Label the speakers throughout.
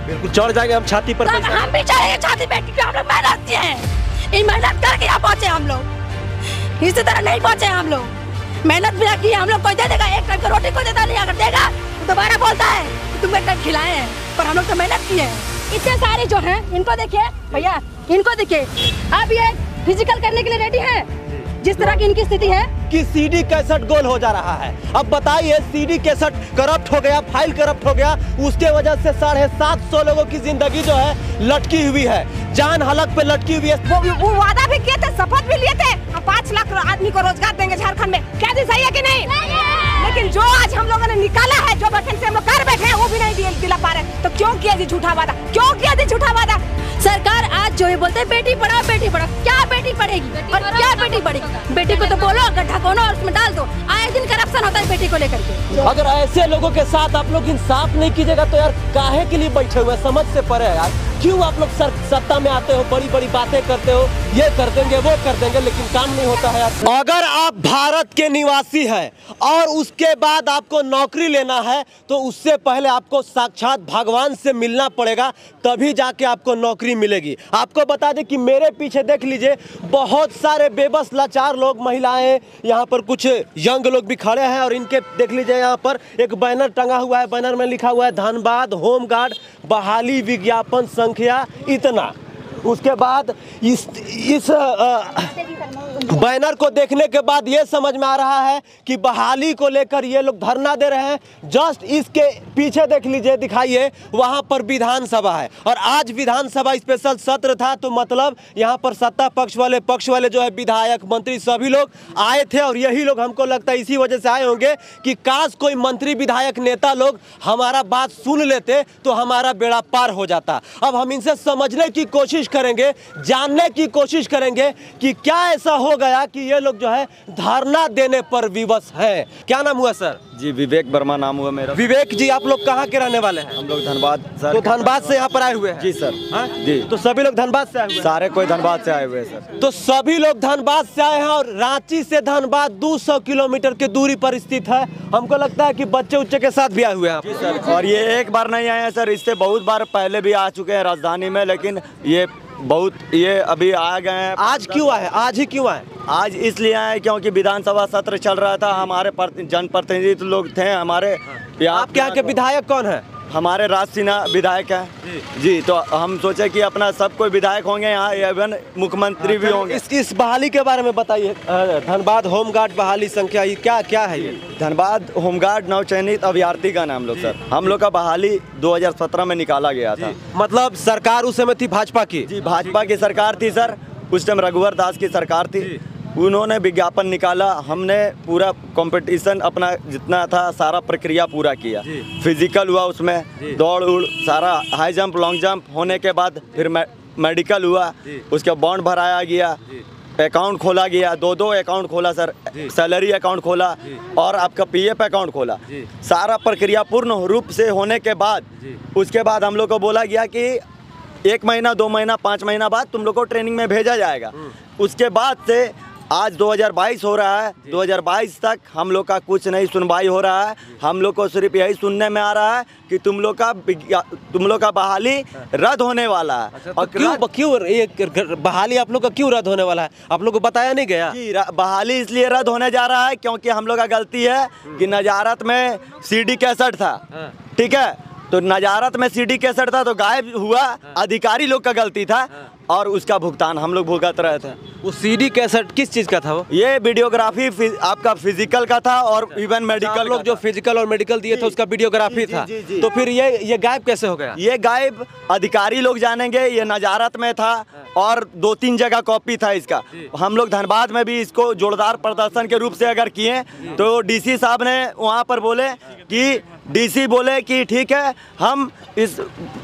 Speaker 1: बिल्कुल चढ़ जाएंगे हम छाती पर।
Speaker 2: हम भी चढ़ेंगे छाती पे क्योंकि हम लोग मेहनत किए हैं। इन मेहनत करके यहाँ पहुँचे हम लोग, इसी तरह नहीं पहुँचे हम लोग। मेहनत भी की हम लोग, कोई दे देगा एक टाइम की रोटी कोई देता नहीं, अगर देगा तो दोबारा बोलता है कि तुम एक टाइम खिलाए हैं, पर हम लोग तो मेहनत किए हैं। इतने सारे जो हैं इनको देखिए भैया, इनको देखिए, अब ये फिजिकल करने के लिए रेडी है जिस तरह की इनकी स्थिति है
Speaker 1: कि सीडी कैसेट गोल हो जा रहा है। अब बताइए सीडी कैसेट करप्ट हो गया, फाइल करप्ट हो गया, उसके वजह से 750 लोगों की जिंदगी जो है लटकी हुई है, जान हलक पे लटकी हुई है।
Speaker 2: वो वादा भी किए थे, शपथ भी लिए थे, हम 5 लाख आदमी को रोजगार देंगे झारखंड में। क्या जी सही है कि नहीं? लेकिन जो आज हम लोगों ने निकाला है, जो वैकेंसी हम लोग कर बैठे हैं, वो भी नहीं दिला पा रहे। तो क्यों किया जी झूठा वादा, क्यों किया जी झूठा वादा? सरकार आज जो ये बोलते हैं बेटी पढ़ाओ बेटी पढ़ाओ, क्या बेटी पढ़ेगी और क्या बेटी पढ़ेगी? बेटी को तो बोलो गड्ढा खोलो और उसमें डाल दो। आए दिन करप्शन होता है बेटी को लेकर के।
Speaker 1: अगर ऐसे लोगों के साथ आप लोग इंसाफ नहीं कीजिएगा तो यार काहे के लिए बैठे हुए, समझ से परे है यार। क्यों आप लोग सत्ता में आते हो, बड़ी बड़ी बातें करते हो, ये कर देंगे वो कर देंगे, लेकिन काम नहीं होता है यार। अगर आप भारत के निवासी हैं और उसके बाद आपको नौकरी लेना है तो उससे पहले आपको साक्षात भगवान से मिलना पड़ेगा, तभी जाके आपको नौकरी मिलेगी। आपको बता दें कि मेरे पीछे देख लीजिए बहुत सारे बेबस लाचार लोग, महिलाएं, यहाँ पर कुछ यंग लोग भी खड़े हैं और इनके देख लीजिए यहाँ पर एक बैनर टंगा हुआ है, बैनर में लिखा हुआ है धनबाद होमगार्ड बहाली विज्ञापन संख्या इतना। उसके बाद इस बैनर को देखने के बाद ये समझ में आ रहा है कि बहाली को लेकर ये लोग धरना दे रहे हैं। जस्ट इसके पीछे देख लीजिए, दिखाइए, वहां पर विधानसभा है और आज विधानसभा स्पेशल सत्र था, तो मतलब यहाँ पर सत्ता पक्ष वाले जो है विधायक मंत्री सभी लोग आए थे और यही लोग हमको लगता है इसी वजह से आए होंगे कि काश कोई मंत्री विधायक नेता लोग हमारा बात सुन लेते तो हमारा बेड़ा पार हो जाता। अब हम इनसे समझने की कोशिश करेंगे, जानने की कोशिश करेंगे कि क्या ऐसा हो गया कि ये लोग जो है धरना देने पर विवश है। क्या नाम हुआ सर?
Speaker 3: जी विवेक वर्मा नाम हुआ मेरा।
Speaker 1: विवेक जी, आप लोग कहाँ के रहने वाले हैं?
Speaker 3: हम लोग धनबाद सर।
Speaker 1: तो धनबाद से यहाँ पर आए हुए हैं?
Speaker 3: जी सर। जी,
Speaker 1: तो सभी लोग धनबाद से आए हुए हैं?
Speaker 3: सारे कोई धनबाद से आए हुए हैं सर।
Speaker 1: तो सभी लोग धनबाद से आए हैं और रांची से धनबाद 200 किलोमीटर की दूरी पर स्थित है। हमको लगता है कि बच्चे उच्चे के साथ भी आए हुए हैं
Speaker 3: जी सर। और ये एक बार नहीं आए हैं सर, इससे बहुत बार पहले भी आ चुके हैं राजधानी में, लेकिन ये अभी आ गए हैं।
Speaker 1: आज क्यों आए? आज ही क्यों आए?
Speaker 3: आज इसलिए आए क्योंकि विधानसभा सत्र चल रहा था, हमारे जनप्रतिनिधि लोग थे हमारे।
Speaker 1: आपके यहाँ के विधायक कौन है?
Speaker 3: हमारे राज सिन्हा विधायक हैं जी। तो हम सोचे कि अपना सब कोई विधायक होंगे यहाँ, इवन मुख्यमंत्री भी होंगे।
Speaker 1: इस बहाली के बारे में बताइए, धनबाद होमगार्ड बहाली संख्या क्या है ये?
Speaker 3: धनबाद होमगार्ड नवचयनित अभ्यर्थी का नाम लोग सर। हम लोग का बहाली 2017 में निकाला गया था।
Speaker 1: मतलब सरकार उस समय थी भाजपा की?
Speaker 3: जी, भाजपा की सरकार थी सर, उस टाइम रघुवर दास की सरकार थी। उन्होंने विज्ञापन निकाला, हमने पूरा कंपटीशन अपना जितना था सारा प्रक्रिया पूरा किया। फिजिकल हुआ, उसमें दौड़ उड़ सारा, हाई जंप लॉन्ग जंप होने के बाद फिर मेडिकल हुआ, उसके बॉन्ड भराया गया, अकाउंट खोला गया, 2 अकाउंट खोला सर, सैलरी अकाउंट खोला और आपका पीएफ अकाउंट खोला। सारा प्रक्रिया पूर्ण रूप से होने के बाद उसके बाद हम लोग को बोला गया कि 1 महीना 2 महीना 5 महीना बाद तुम लोग को ट्रेनिंग में भेजा जाएगा। उसके बाद से आज 2022 हो रहा है, 2022 तक हम लोग का कुछ नहीं सुनवाई हो रहा है। हम लोग को सिर्फ यही सुनने में आ रहा है कि तुम लोग का बहाली रद्द होने वाला है।
Speaker 1: अच्छा, और क्यों ये बहाली आप लोग का क्यों रद्द होने वाला है? आप लोग को बताया नहीं गया?
Speaker 3: जी, बहाली इसलिए रद्द होने जा रहा है क्योंकि हम लोग का गलती है कि नजारत में सीडी कैसेट था, ठीक है, तो नजारत में सीडी कैसेट था तो गायब हुआ, अधिकारी लोग का गलती था और उसका भुगतान हम लोग भुगत रहे थे।
Speaker 1: वो सीडी कैसेट किस चीज़ का था? वो
Speaker 3: ये वीडियोग्राफी आपका फिजिकल का था और इवन मेडिकल।
Speaker 1: लोग जो फिजिकल और मेडिकल दिए थे उसका वीडियोग्राफी था। तो फिर ये गायब कैसे हो गया?
Speaker 3: ये गायब अधिकारी लोग जानेंगे, ये नजारत में था और 2-3 जगह कॉपी था इसका। हम लोग धनबाद में भी इसको जोरदार प्रदर्शन के रूप से अगर किए तो डीसी साहब ने वहाँ पर बोले कि डीसी बोले कि ठीक है, हम इस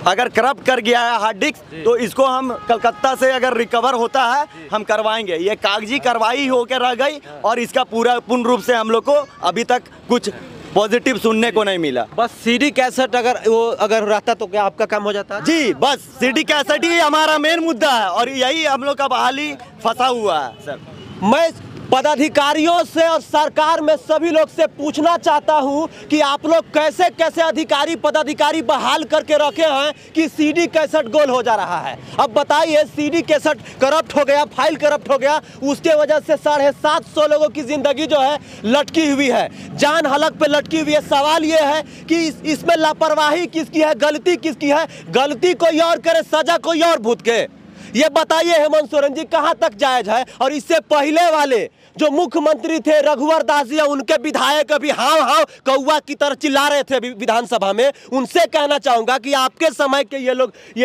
Speaker 3: अगर करप्ट कर गया है हार्ड डिस्क तो इसको हम कलकत्ता से अगर रिकवर होता है हम करवाएंगे। ये कागजी कार्रवाई होकर रह गई और इसका पूर्ण रूप से हम लोग को अभी तक कुछ पॉजिटिव सुनने को नहीं मिला।
Speaker 1: बस सीडी कैसेट अगर रहता तो क्या आपका काम हो जाता?
Speaker 3: जी, बस सीडी कैसेट ही हमारा मेन मुद्दा है और यही हम लोग का बहाली फंसा हुआ है सर।
Speaker 1: मैं पदाधिकारियों से और सरकार में सभी लोग से पूछना चाहता हूं कि आप लोग कैसे कैसे अधिकारी पदाधिकारी बहाल करके रखे हैं कि सीडी कैसेट गोल हो जा रहा है। अब बताइए, सीडी कैसेट करप्ट हो गया, फाइल करप्ट हो गया, उसके वजह से 750 लोगों की जिंदगी जो है लटकी हुई है, जान हलक पे लटकी हुई है। सवाल ये है कि इसमें लापरवाही किसकी है, गलती किसकी है? गलती कोई और करे, सजा कोई और भूत के। ये बताइए हेमंत सोरेन जी, कहां तक जायज है? और इससे पहले वाले जो मुख्यमंत्री थे रघुवर दास जी, उनके विधायक अभी हाव हाव कौवा की तरह चिल्ला रहे थे विधानसभा में, उनसे कहना चाहूंगा कि आपके समय के ये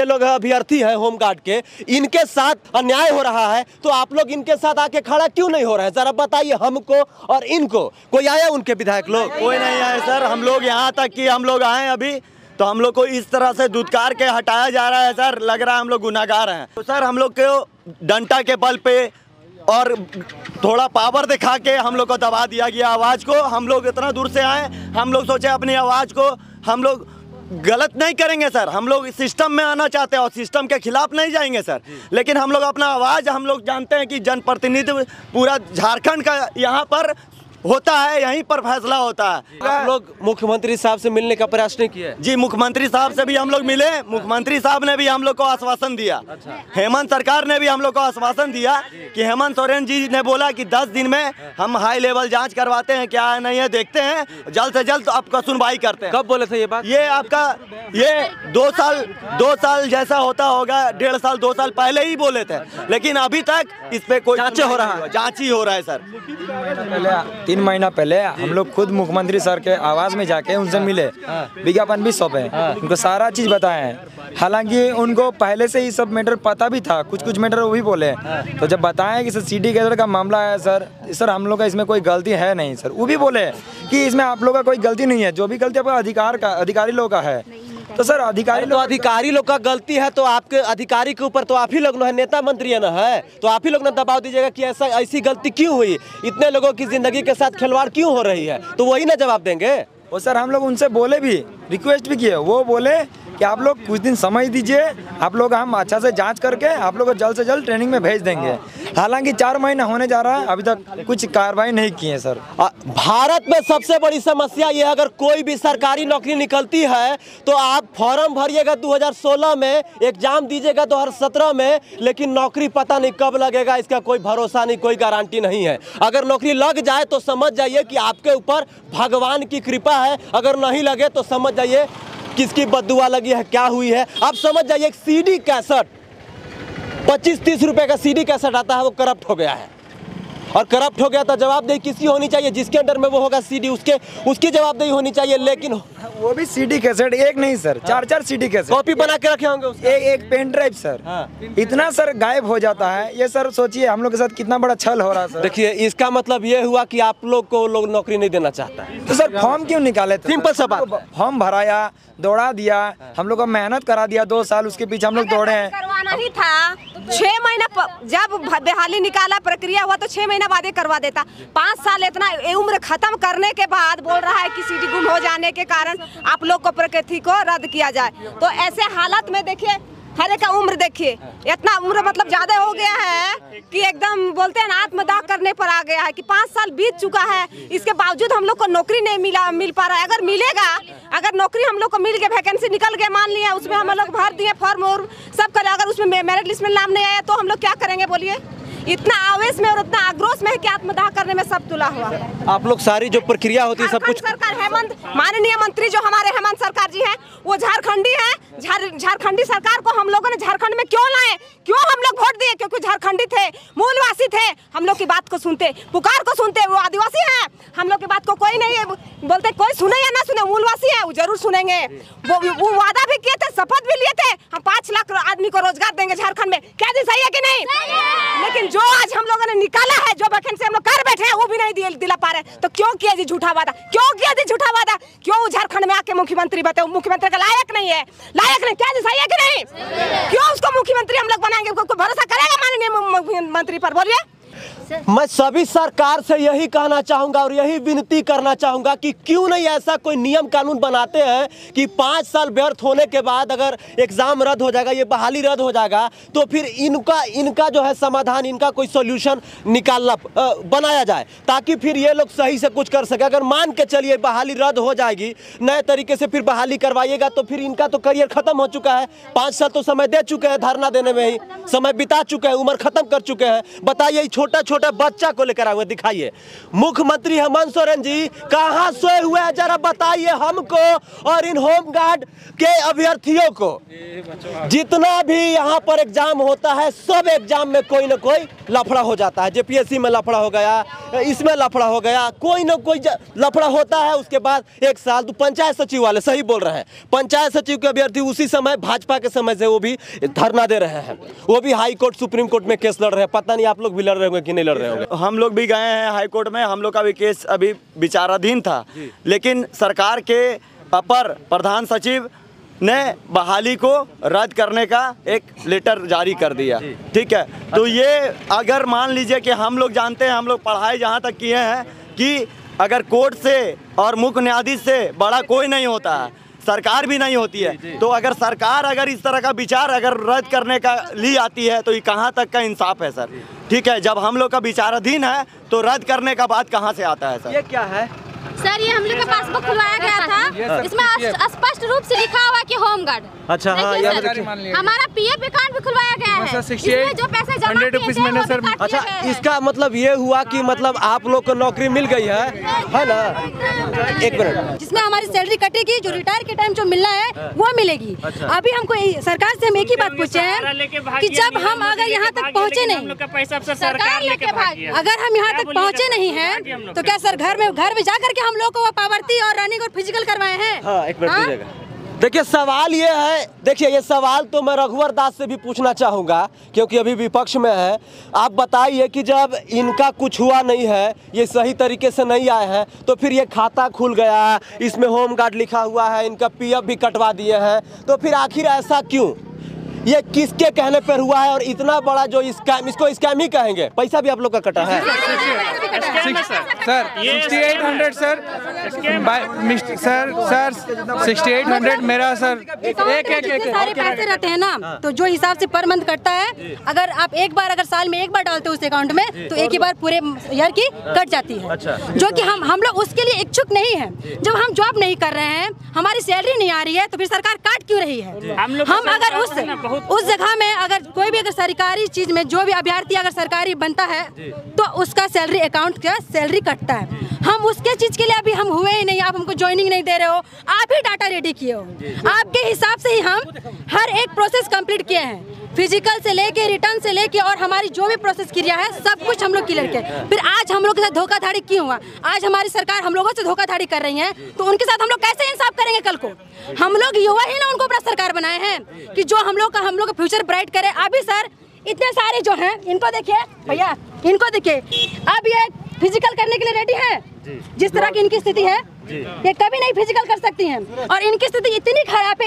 Speaker 1: लोग अभ्यर्थी हैं होमगार्ड के, इनके साथ अन्याय हो रहा है तो आप लोग इनके साथ आके खड़ा क्यों नहीं हो रहे हैं? जरा बताइए हमको और इनको। कोई आया उनके विधायक लोग?
Speaker 3: कोई नहीं आए सर। हम लोग यहाँ तक कि हम लोग आए अभी तो हम लोग को इस तरह से धुतकार के हटाया जा रहा है सर, लग रहा है हम लोग गुनाहगार हैं। तो सर हम लोग को डंडा के बल पे और थोड़ा पावर दिखा के हम लोग को दबा दिया गया आवाज़ को। हम लोग इतना दूर से आए, हम लोग सोचे अपनी आवाज़ को हम लोग गलत नहीं करेंगे सर, हम लोग सिस्टम में आना चाहते हैं और सिस्टम के खिलाफ नहीं जाएंगे सर, लेकिन हम लोग अपना आवाज़, हम लोग जानते हैं कि जनप्रतिनिधित्व पूरा झारखंड का यहाँ पर होता है, यहीं पर फैसला होता है।
Speaker 1: आप लोग मुख्यमंत्री साहब से मिलने का प्रयास नहीं किया?
Speaker 3: जी, मुख्यमंत्री साहब से भी हम लोग मिले, मुख्यमंत्री साहब ने भी हम लोग को आश्वासन दिया। हेमंत सरकार ने भी हम लोग को आश्वासन दिया कि हेमंत सोरेन जी ने बोला कि 10 दिन में हम हाई लेवल जांच करवाते हैं, क्या है नहीं है देखते हैं, जल्द से जल्द आपका सुनवाई करते हैं।
Speaker 1: कब बोले थे ये बात?
Speaker 3: ये आपका ये 2 साल जैसा होता होगा, 1.5 साल 2 साल पहले ही बोले थे, लेकिन अभी तक इस पे कोई
Speaker 1: जांच हो रहा है,
Speaker 3: जांच ही हो रहा है सर।
Speaker 4: 3 महीना पहले हम लोग खुद मुख्यमंत्री सर के आवास में जाके उनसे मिले, विज्ञापन भी सौंपे, उनको सारा चीज बताए हैं। हालांकि उनको पहले से ही सब मैटर पता भी था, कुछ मैटर वो भी बोले। तो जब बताएं कि सर सीडी कैसेट का मामला है सर हम लोग का इसमें कोई गलती है नहीं सर, वो भी बोले कि इसमें आप लोग का कोई गलती नहीं है, जो भी गलती आपका अधिकारी लोग का है। तो सर अधिकारी
Speaker 1: लोग का गलती है तो आपके अधिकारी के ऊपर तो आप ही लोग है, नेता मंत्री है ना, है तो आप ही लोग ने दबाव दीजिएगा कि ऐसी गलती क्यों हुई, इतने लोगों की जिंदगी के साथ खिलवाड़ क्यों हो रही है, तो वही ना जवाब देंगे।
Speaker 4: वो सर हम लोग उनसे बोले भी, रिक्वेस्ट भी किए, वो बोले कि आप लोग कुछ दिन समय दीजिए, आप लोग हम अच्छा से जांच करके आप लोग को जल्द से जल्द ट्रेनिंग में भेज देंगे। हालांकि 4 महीना होने जा रहा है, अभी तक कुछ कार्रवाई नहीं की है सर।
Speaker 1: भारत में सबसे बड़ी समस्या ये, अगर कोई भी सरकारी नौकरी निकलती है तो आप फॉर्म भरिएगा 2016 में, एग्जाम दीजिएगा 2017 में, लेकिन नौकरी पता नहीं कब लगेगा, इसका कोई भरोसा नहीं, कोई गारंटी नहीं है। अगर नौकरी लग जाए तो समझ जाइए कि आपके ऊपर भगवान की कृपा है, अगर नहीं लगे तो समझ जाइए किसकी बद्दुआ लगी है, क्या हुई है। आप समझ जाइए एक सीडी कैसेट 25-30 रुपए का सीडी कैसेट आता है, वो करप्ट हो गया है, और करप्ट हो गया तो जवाबदेही किसकी होनी चाहिए? जिसके अंडर में वो होगा सीडी, उसकी जवाबदेही होनी चाहिए। लेकिन
Speaker 4: वो भी सीडी कैसेट एक नहीं सर, 4 सीडी कैसेट
Speaker 1: कॉपी बना के रखे होंगे उसके।
Speaker 4: एक पेन ड्राइव सर, इतना सर गायब हो जाता है। ये सर सोचिए हम लोग के साथ कितना बड़ा छल हो रहा है सर।
Speaker 1: देखिए इसका मतलब ये हुआ कि आप लोग को लोग नौकरी नहीं देना चाहता है।
Speaker 4: तो सर फॉर्म क्यों निकाले थे?
Speaker 1: सिंपल सा बात,
Speaker 4: फॉर्म भराया, दौड़ा दिया, हम लोग को मेहनत करा दिया 2 साल, उसके पीछे हम लोग दौड़े हैं।
Speaker 2: करवाना ही था 6 महीना, जब बहाली निकाला प्रक्रिया हुआ तो 6 महीना बाद ही करवा देता। 5 साल इतना उम्र खत्म करने के बाद बोल रहा है कि सीडी गुम हो जाने के कारण आप लोग को प्रकृति को रद्द किया जाए। तो ऐसे हालत में देखिए हर एक का उम्र देखिए, इतना उम्र मतलब ज्यादा हो गया है कि एकदम बोलते हैं ना आत्मदाह करने पर आ गया है कि 5 साल बीत चुका है, इसके बावजूद हम लोग को नौकरी नहीं मिल पा रहा है। अगर मिलेगा, अगर नौकरी हम लोग को मिल गया, वैकेंसी निकल गया मान लिया, उसमें हम लोग भर दिए फॉर्म और सब करे, अगर उसमें मेरिट लिस्ट में नाम नहीं आया तो हम लोग क्या करेंगे बोलिए? इतना आवेश में और इतना आक्रोश में है कि आत्मदाह करने में सब तुला हुआ है।
Speaker 1: आप लोग सारी जो प्रक्रिया होती है सब कुछ
Speaker 2: सरकार, हेमंत माननीय मंत्री जो हमारे हेमंत सरकार जी हैं वो झारखंडी हैं। झारखंडी सरकार को हम लोगों ने झारखंड में क्यों लाए, क्यों हम लोग वोट दिए? क्योंकि झारखंडी थे, मूलवासी थे, हम लोग की बात को सुनते, पुकार को सुनते। वो आदिवासी हैं, हम लोग की बात को कोई नहीं बोलते, कोई सुने या ना सुने, मूलवासी है वो जरूर सुनेंगे। वो वादा भी किए थे, शपथ भी लिए थे, हम 5 लाख आदमी को रोजगार देंगे झारखंड में। क्या जी सही है कि नहीं? लेकिन जो आज हम लोगों ने निकाला है, जो वैकेंसी हम लोग कर बैठे हैं, वो भी नहीं दिला पा रहे। तो क्यों किया जी झूठा वादा? क्यों किया जी झूठा वादा? क्यों झारखंड में आके मुख्यमंत्री बताओ? मुख्यमंत्री का लायक नहीं है, लायक नहीं। क्या जी सही है कि नहीं? क्यों उसको मुख्यमंत्री हम लोग बनाएंगे? कोई भरोसा करेगा माननीय मुख्यमंत्री पर? बोलिए।
Speaker 1: मैं सभी सरकार से यही कहना चाहूंगा और यही विनती करना चाहूंगा कि क्यों नहीं ऐसा कोई नियम कानून बनाते हैं कि 5 साल व्यर्थ होने के बाद अगर एग्जाम रद्द हो जाएगा, ये बहाली रद्द हो जाएगा, तो फिर इनका जो है समाधान, इनका कोई सोल्यूशन निकालना बनाया जाए ताकि फिर ये लोग सही से कुछ कर सके। अगर मान के चलिए बहाली रद्द हो जाएगी, नए तरीके से फिर बहाली करवाइएगा तो फिर इनका तो करियर खत्म हो चुका है। 5 साल तो समय दे चुके हैं, धरना देने में ही समय बिता चुके हैं, उम्र खत्म कर चुके हैं। बताइए छोटा छोटा बच्चा को लेकर आए हुए, दिखाइए मुख्यमंत्री हेमंत सोरेन जी कहाँ सोए हुए हैं, जरा बताइए हमको और इन होमगार्ड के अभ्यर्थियों को। जितना भी यहाँ पर एग्जाम होता है, सब एग्जाम में कोई ना कोई लफड़ा हो जाता है। जेपीएससी में लफड़ा हो गया, इसमें लफड़ा हो गया, कोई ना कोई लफड़ा होता है। उसके बाद 1 साल तो पंचायत सचिव वाले सही बोल रहे हैं, पंचायत सचिव के अभ्यर्थी उसी समय भाजपा के समय से वो भी धरना दे रहे हैं, वो भी हाई कोर्ट सुप्रीम कोर्ट में केस लड़ रहे हैं। पता नहीं आप लोग भी लड़ रहे होंगे कि नहीं लड़ रहे होंगे।
Speaker 3: हम लोग भी गए हैं हाई कोर्ट में, हम लोग का भी केस अभी विचाराधीन था, लेकिन सरकार के अपर प्रधान सचिव ने बहाली को रद्द करने का एक लेटर जारी कर दिया। ठीक है, तो ये अगर मान लीजिए कि हम लोग जानते हैं, हम लोग पढ़ाई जहाँ तक किए हैं कि अगर कोर्ट से और मुख्य न्यायाधीश से बड़ा कोई नहीं होता है, सरकार भी नहीं होती है। तो अगर सरकार अगर इस तरह का विचार अगर रद्द करने का ली आती है तो ये कहाँ तक का इंसाफ है सर? ठीक है, जब हम लोग का विचाराधीन है तो रद्द करने का बात कहाँ से आता है सर?
Speaker 1: ये क्या है
Speaker 5: सर? ये हम लोग का पासबुक खुलवाया गया था, इसमें स्पष्ट रूप से लिखा हुआ कि होमगार्ड।
Speaker 1: अच्छा, हाँ,
Speaker 5: हमारा पीएफ अकाउंट भी खुलवाया गया है, इसमें जो पैसे जमा किए थे वो भी काट
Speaker 1: अच्छा,
Speaker 5: लिए गए।
Speaker 1: इसका मतलब ये हुआ कि मतलब आप लोग को नौकरी मिल गई है ना? एक मिनट,
Speaker 6: जिसमें हमारी सैलरी कटेगी, जो रिटायर के टाइम जो मिलना है वो मिलेगी। अभी हमको सरकार से हम एक ही बात पूछे हैं कि जब हम अगर यहाँ तक पहुँचे नहीं,
Speaker 5: सरकार लेके भागी।
Speaker 6: अगर हम यहाँ तक पहुँचे नहीं हैं तो क्या सर घर में जा करके हम लोग को वो पावर्टी और रनिंग और फिजिकल करवाए हैं?
Speaker 1: हाँ, एक मिनट दीजिएगा। देखिए सवाल ये है, देखिए ये सवाल तो मैं रघुवर दास से भी पूछना चाहूँगा क्योंकि अभी विपक्ष में है। आप बताइए कि जब इनका कुछ हुआ नहीं है, ये सही तरीके से नहीं आए हैं, तो फिर ये खाता खुल गया, इसमें होमगार्ड लिखा हुआ है, इनका पीएफ भी कटवा दिए हैं, तो फिर आखिर ऐसा क्यों? ये किसके कहने पर हुआ है? और इतना बड़ा जो स्कैम, इसको स्कैम ही कहेंगे, पैसा भी आप लोग का कटा है
Speaker 7: सर 6800 सर 6800 मेरा सर
Speaker 6: एक सारे पैसे रहते हैं ना, तो जो हिसाब से पर मंथ कटता है, अगर आप एक बार अगर साल में एक बार डालते हो उस अकाउंट में तो एक ही बार पूरे ईयर की कट जाती है। जो कि हम लोग उसके लिए इच्छुक नहीं है। जब हम जॉब नहीं कर रहे हैं, हमारी सैलरी नहीं आ रही है, तो फिर सरकार काट क्यों रही है? हम अगर उस जगह में अगर कोई भी अगर सरकारी चीज में जो भी अभ्यर्थी अगर सरकारी बनता है तो उसका सैलरी अकाउंट का सैलरी कटता है। हम उसके चीज के लिए अभी हम हुए ही नहीं, आप हमको ज्वाइनिंग नहीं दे रहे हो, आप ही डाटा रेडी किए हो, आपके हिसाब से ही हम हर एक प्रोसेस कंप्लीट किए हैं, फिजिकल से लेके रिटर्न से लेके और हमारी जो भी प्रोसेस क्रिया है सब कुछ हम लोग क्लियर किए। फिर आज हम लोग के साथ धोखाधड़ी क्यों हुआ? आज हमारी सरकार हम लोगों से धोखाधड़ी कर रही है तो उनके साथ हम लोग कैसे इंसाफ करेंगे? कल को हम लोग युवा ही ना उनको अपना सरकार बनाए हैं कि जो हम लोग का फ्यूचर ब्राइट करे। अभी सर इतने सारे जो हैं, इनको देखिए भैया, इनको देखिए, अब ये फिजिकल करने के लिए रेडी है। जिस तरह की इनकी स्थिति है, ये कभी नहीं फिजिकल कर सकती हैं और इनकी स्थिति इतनी खराब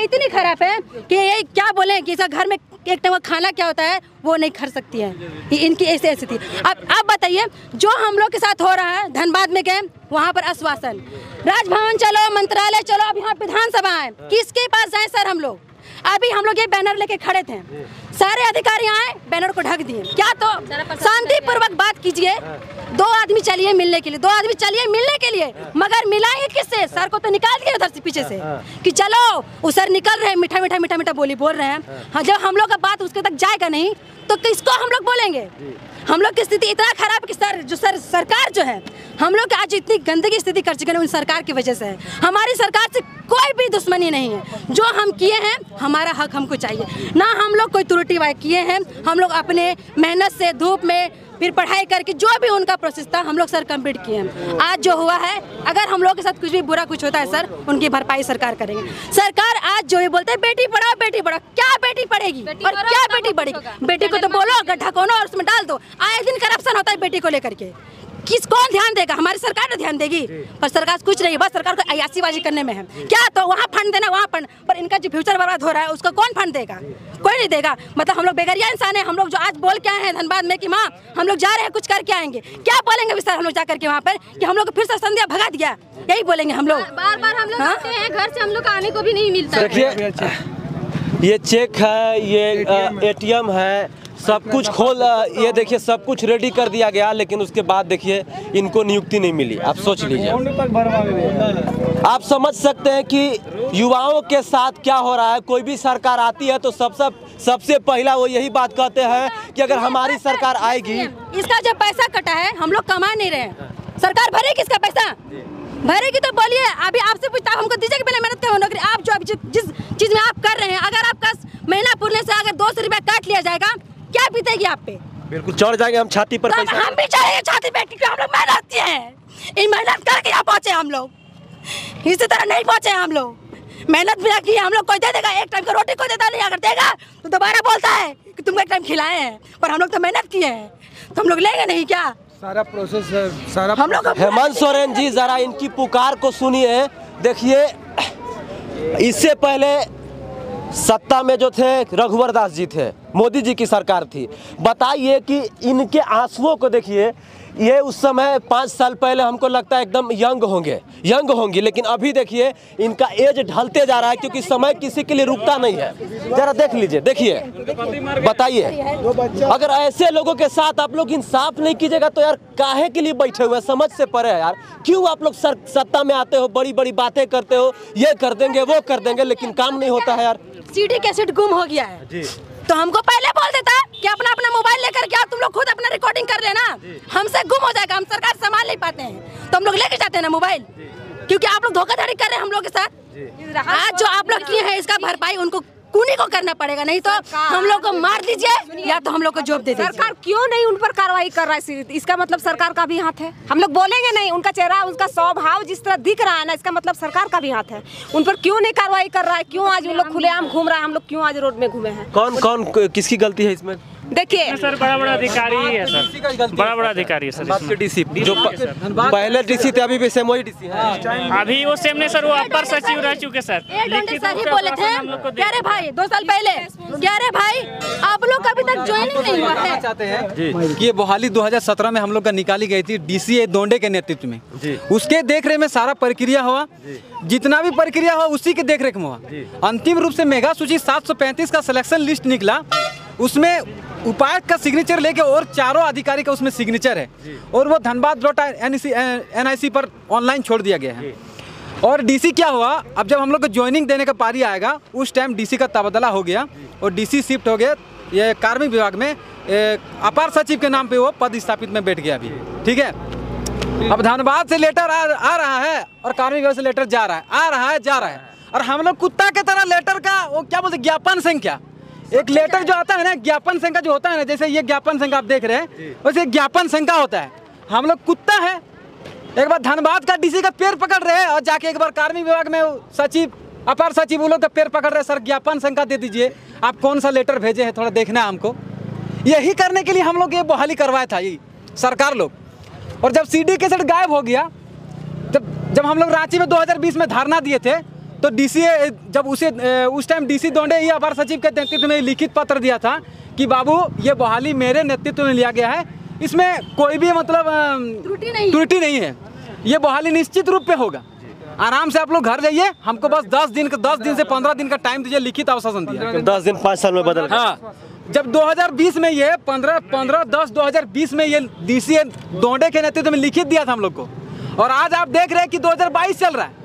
Speaker 6: है कि ये क्या बोले कि इसका घर में एक टाइम खाना क्या होता है वो नहीं खा सकती है, इनकी ऐसी स्थिति। अब बताइए, जो हम लोग के साथ हो रहा है, धनबाद में गए, वहाँ पर आश्वासन, राजभवन चलो, मंत्रालय चलो, अब यहाँ विधानसभा है, किसके पास जाए सर? हम लोग अभी हम लोग ये बैनर लेके खड़े थे, सारे अधिकारी आए, बैनर को ढक दिए। क्या तो शांतिपूर्वक बात कीजिए, 2 आदमी चलिए मिलने के लिए, 2 आदमी चलिए मिलने के लिए, मगर मिलाएंगे किससे? सर को तो निकाल दिया उधर से पीछे से कि चलो, वो सर निकल रहे हैं, मीठा बोली बोल रहे हैं। हाँ, जब हम लोग का बात उसके तक जाएगा नहीं तो किसको हम लोग बोलेंगे? हम लोग की स्थिति इतना खराब कि सरकार जो है, हम लोग आज इतनी गंदगी स्थिति कर चुके हैं उन सरकार की वजह से है। हमारी सरकार से कोई भी दुश्मनी नहीं है, जो हम किए हैं हमारा हक हमको चाहिए ना। हम लोग कोई त्रुटि किए हैं, हम लोग अपने मेहनत से धूप में फिर पढ़ाई करके जो भी उनका प्रोसेस था हम लोग सर कंप्लीट किए हैं। आज जो हुआ है, अगर हम लोग के साथ कुछ भी बुरा कुछ होता है सर, उनकी भरपाई सरकार करेंगे। सरकार आज जो ये बोलते हैं बेटी पढ़ाओ, क्या बेटी पढ़ेगी और क्या बेटी पढ़ेगी? बेटी को तो बोलो गड्ढा खोनो और उसमें डाल दो। आए दिन करप्शन होता है बेटी को लेकर के, कौन ध्यान देगा? हमारी सरकार ने ध्यान देगी, पर सरकार कुछ नहीं, बस सरकार को अयासीबाजी करने में है। क्या तो वहाँ फंड देना, वहाँ फंड, पर इनका जो फ्यूचर बर्बाद हो रहा है उसको कौन फंड देगा? कोई नहीं देगा। मतलब हम लोग बेगरिया इंसान है। हम लोग जो आज बोल के आए हैं धनबाद में कि माँ हम लोग जा रहे हैं कुछ करके आएंगे, क्या बोलेंगे सर हम लोग जा करके वहाँ पर कि हम लोग को फिर से संध्या भगा दिया, यही बोलेंगे हम लोग।
Speaker 5: बार बार हम लोग आते हैं, घर से हम लोग आने को भी नहीं मिलता।
Speaker 1: देखिए ये चेक है, ये एटीएम है, सब कुछ खोल, ये देखिए सब कुछ रेडी कर दिया गया, लेकिन उसके बाद देखिए इनको नियुक्ति नहीं मिली। आप सोच लीजिए, आप समझ सकते हैं कि युवाओं के साथ क्या हो रहा है। कोई भी सरकार आती है तो सबसे पहला वो यही बात कहते हैं कि अगर हमारी सरकार आएगी।
Speaker 6: इसका जो पैसा कटा है हम लोग कमा नहीं रहे, सरकार भरेगी इसका पैसा? भरेगी तो बोलिए। अभी आपसे पूछता हमको दीजिए कि पहले मेहनत करो नौकरी। आप जो जिस चीज में आप कर रहे हैं, अगर आपका महीना पूरने से अगर 200 रुपया काट लिया जाएगा, क्या बीतेगी आप पे?
Speaker 1: बिल्कुल चढ़ जाएंगे हम छाती पर पैसा।
Speaker 6: हम भी चढ़ेंगे छाती पे, क्योंकि हम लोग मेहनत किए हैं। इन मेहनत करके यहाँ पहुँचे हम लोग, इसी तरह नहीं पहुँचे हम लोग। मेहनत भी की हम लोग, कोई दे देगा एक टाइम का रोटी, कोई देता नहीं। अगर देगा तो दोबारा बोलता है कि तुमको एक टाइम खिलाए हैं, पर हम लोग तो मेहनत किए हैं, तो हम लोग लेंगे नहीं क्या?
Speaker 7: सारा प्रोसेस सारा
Speaker 6: हम लोग।
Speaker 1: हेमंत सोरेन जी जरा इनकी पुकार को सुनिए। देखिए इससे पहले सत्ता में जो थे रघुवर दास जी थे, मोदी जी की सरकार थी। बताइए कि इनके आंसुओं को देखिए। ये उस समय 5 साल पहले हमको लगता है एकदम यंग होंगी, लेकिन अभी देखिए इनका एज ढलते जा रहा है, क्योंकि समय किसी के लिए रुकता नहीं है। जरा देख लीजिए, देखिए बताइए, अगर ऐसे लोगों के साथ आप लोग इंसाफ नहीं कीजिएगा तो यार काहे के लिए बैठे हुए हैं? समझ से परे है यार। क्यों आप लोग सत्ता में आते हो, बड़ी बड़ी बातें करते हो, ये कर देंगे वो कर देंगे, लेकिन काम नहीं होता है यार।
Speaker 6: सीडी कैसेट गुम हो गया है जी। तो हमको पहले बोल देता कि अपना मोबाइल लेकर के तुम लोग खुद अपना रिकॉर्डिंग कर लेना, हमसे गुम हो जाएगा, हम सरकार संभाल नहीं पाते हैं, तो हम लोग लेके जाते हैं ना मोबाइल, क्योंकि आप लोग धोखाधड़ी कर रहे हैं हम लोग के साथ। आज जो आप लोग किए हैं इसका भरपाई उनको कूनी को करना पड़ेगा, नहीं तो हम लोग को मार दीजिए या तो हम लोग को जॉब दे दीजिए।
Speaker 2: सरकार क्यों नहीं उन पर कार्रवाई कर रहा है? इसका मतलब सरकार का भी हाथ है। हम लोग बोलेंगे नहीं, उनका चेहरा, उनका स्वभाव जिस तरह दिख रहा है ना, इसका मतलब सरकार का भी हाथ है। उन पर क्यों नहीं कार्रवाई कर रहा है? क्यों आज उन लोग खुलेआम घूम रहा है? हम लोग क्यों आज रोड में घूमे हैं?
Speaker 1: कौन किसकी गलती है इसमें?
Speaker 2: देखिए
Speaker 8: सर, बड़ा अधिकारी है सर, बड़ा अधिकारी है सर।
Speaker 1: आपके डीसी जो पहले डीसी थे अभी भी सेम वही डीसी है?
Speaker 8: अभी वो सेम नहीं सर, वो अपर सचिव रह चुके सर।
Speaker 6: सर ही बोले थे क्या रे भाई 2 साल पहले, क्या रे भाई आप लोग अभी तक ज्वाइनिंग नहीं हुआ है?
Speaker 9: चाहते हैं कि ये बहाली 2017 में हम लोग का निकाली गई थी डीसी दोंडे के नेतृत्व में, उसके देखरेख में सारा प्रक्रिया हुआ, जितना भी प्रक्रिया हुआ उसी के देखरेख में हुआ। अंतिम रूप से मेगा सूची 735 का सिलेक्शन लिस्ट निकला, उसमें उपायुक्त का सिग्नेचर लेके और चारों अधिकारी का उसमें सिग्नेचर है, और वो धनबाद NIC पर ऑनलाइन छोड़ दिया गया है। और डीसी क्या हुआ, अब जब हम लोग को ज्वाइनिंग देने का पारी आएगा उस टाइम डीसी का तबादला हो गया और डीसी शिफ्ट हो गया ये कार्मिक विभाग में, अपर सचिव के नाम पे वो पद स्थापित में बैठ गया अभी। ठीक है, अब धनबाद से लेटर आ रहा है और कार्मिक विभाग से लेटर जा रहा है, आ रहा है जा रहा है, और हम लोग कुत्ता की तरह लेटर का वो क्या बोलते ज्ञापन संख्या, एक लेटर जो आता है ना ज्ञापन संख्या जो होता है ना, जैसे ये ज्ञापन संख्या आप देख रहे हैं वैसे ज्ञापन संख्या होता है। हम लोग कुत्ता है, एक बार धनबाद का डीसी का पैर पकड़ रहे हैं और जाके एक बार कार्मिक विभाग में सचिव अपर सचिव वो लोग का पैर पकड़ रहे हैं, सर ज्ञापन संख्या दे दीजिए, आप कौन सा लेटर भेजे हैं थोड़ा देखना है हमको। यही करने के लिए हम लोग ये बहाली करवाया था ये सरकार लोग। और जब CD कैसेट गायब हो गया, जब हम लोग रांची में 2020 में धरना दिए थे, तो डीसी जब उस टाइम डीसी दोंडे ही अपर सचिव के नेतृत्व में लिखित पत्र दिया था कि बाबू ये बहाली मेरे नेतृत्व में लिया गया है, इसमें कोई भी मतलब त्रुटि नहीं है, ये बहाली निश्चित रूप पे होगा, आराम से आप लोग घर जाइए, हमको बस 10 दिन से 15 दिन का टाइम दीजिए, लिखित आश्वासन दिया।
Speaker 1: 10 दिन 5 साल में बदल गया।
Speaker 9: हाँ, जब 2020 में ये 15-10-2020 में ये डीसी दोंडे के नेतृत्व में लिखित दिया था हम लोग को, और आज आप देख रहे हैं कि 2022 चल रहा है,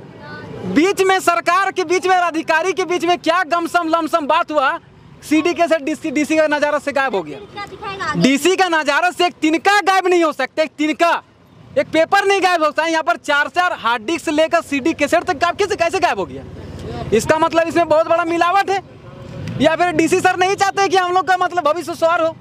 Speaker 9: बीच में सरकार के बीच में और अधिकारी के बीच में क्या गमसम लमसम बात हुआ, CD कैसेट डीसी का नजारा से गायब हो गया। डीसी का नजारा से एक तिनका गायब नहीं हो सकता, एक तिनका, एक पेपर नहीं गायब हो सकता है। यहाँ पर 4 हार्ड डिस्क से लेकर CD कैसेट तक कैसे गायब हो गया? इसका मतलब इसमें बहुत बड़ा मिलावट है, या फिर डीसी सर नहीं चाहते कि हम लोग का मतलब भविष्य सवार हो।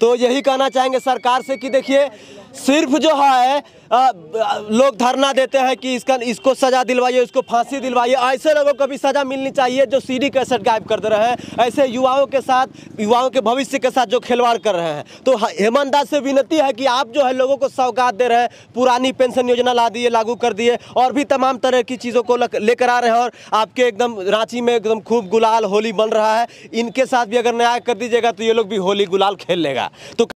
Speaker 1: तो यही कहना चाहेंगे सरकार से कि देखिए सिर्फ जो है लोग धरना देते हैं कि इसको सजा दिलवाइए, इसको फांसी दिलवाइए। ऐसे लोगों को भी सजा मिलनी चाहिए जो सीडी कैसेट गायब कर दे रहे हैं, ऐसे युवाओं के साथ, युवाओं के भविष्य के साथ जो खिलवाड़ कर रहे हैं। तो हेमंत दास से विनती है कि आप जो है लोगों को सौगात दे रहे हैं, पुरानी पेंशन योजना ला दिए, लागू कर दिए, और भी तमाम तरह की चीज़ों को लेकर आ रहे हैं, और आपके एकदम रांची में एकदम खूब गुलाल होली बन रहा है। इनके साथ भी अगर न्याय कर दीजिएगा तो ये लोग भी होली गुलाल खेल लेगा। तो